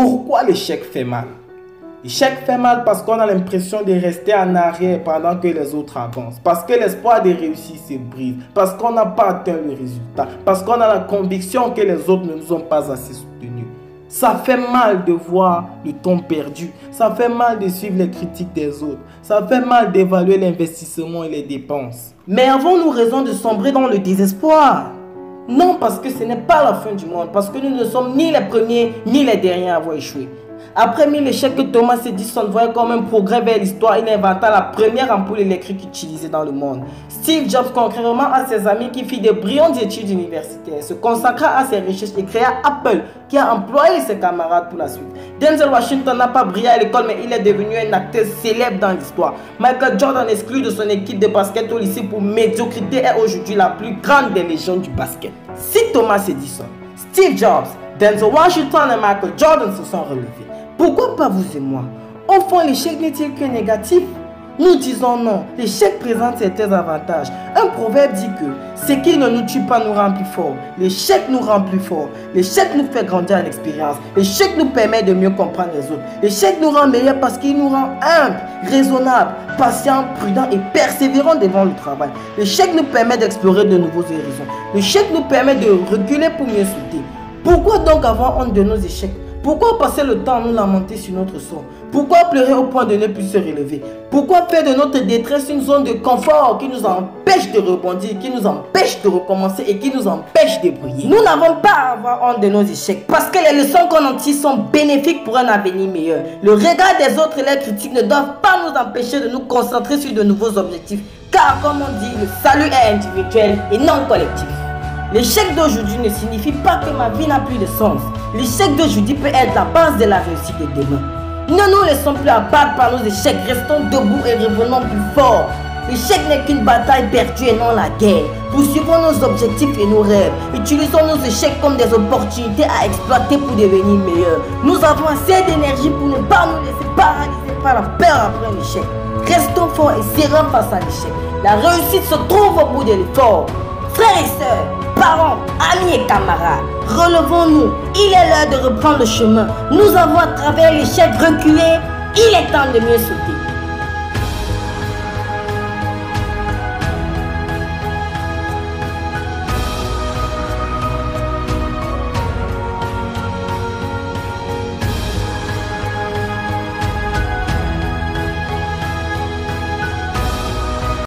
Pourquoi l'échec fait mal? L'échec fait mal parce qu'on a l'impression de rester en arrière pendant que les autres avancent. Parce que l'espoir de réussir se brise. Parce qu'on n'a pas atteint le résultat. Parce qu'on a la conviction que les autres ne nous ont pas assez soutenus. Ça fait mal de voir le temps perdu. Ça fait mal de suivre les critiques des autres. Ça fait mal d'évaluer l'investissement et les dépenses. Mais avons-nous raison de sombrer dans le désespoir? Non, parce que ce n'est pas la fin du monde. Parce que nous ne sommes ni les premiers ni les derniers à avoir échoué. Après 1000 échecs que Thomas Edison voyait comme un progrès vers l'histoire, il inventa la première ampoule électrique utilisée dans le monde. Steve Jobs, contrairement à ses amis qui firent de brillantes études universitaires, se consacra à ses recherches et créa Apple, qui a employé ses camarades pour la suite. Denzel Washington n'a pas brillé à l'école, mais il est devenu un acteur célèbre dans l'histoire. Michael Jordan, exclu de son équipe de basket au lycée pour médiocrité, est aujourd'hui la plus grande des légendes du basket. Si Thomas Edison, Steve Jobs, Denzel Washington et Michael Jordan se sont relevés, pourquoi pas vous et moi? Au fond, l'échec n'est-il que négatif? Nous disons non, l'échec présente certains avantages. Un proverbe dit que ce qui ne nous tue pas nous rend plus forts. L'échec nous rend plus forts. L'échec nous fait grandir en expérience. L'échec nous permet de mieux comprendre les autres. L'échec nous rend meilleurs parce qu'il nous rend humbles, raisonnables, patients, prudents et persévérants devant le travail. L'échec nous permet d'explorer de nouveaux horizons. L'échec nous permet de reculer pour mieux sauter. Pourquoi donc avoir honte de nos échecs? Pourquoi passer le temps à nous lamenter sur notre sort? Pourquoi pleurer au point de ne plus se relever? Pourquoi faire de notre détresse une zone de confort qui nous empêche de rebondir, qui nous empêche de recommencer et qui nous empêche de briller? Nous n'avons pas à avoir honte de nos échecs parce que les leçons qu'on en tire sont bénéfiques pour un avenir meilleur. Le regard des autres et les critiques ne doivent pas nous empêcher de nous concentrer sur de nouveaux objectifs, car comme on dit, le salut est individuel et non collectif. L'échec d'aujourd'hui ne signifie pas que ma vie n'a plus de sens. L'échec d'aujourd'hui peut être la base de la réussite de demain. Ne nous laissons plus abattre par nos échecs, restons debout et revenons plus forts. L'échec n'est qu'une bataille perdue et non la guerre. Poursuivons nos objectifs et nos rêves. Utilisons nos échecs comme des opportunités à exploiter pour devenir meilleurs. Nous avons assez d'énergie pour ne pas nous laisser paralyser par la peur après un échec. Restons forts et sereins face à l'échec. La réussite se trouve au bout de l'effort. Frères et sœurs, parents, amis et camarades, relevons-nous. Il est l'heure de reprendre le chemin. Nous avons à travers l'échec reculé. Il est temps de mieux sauter.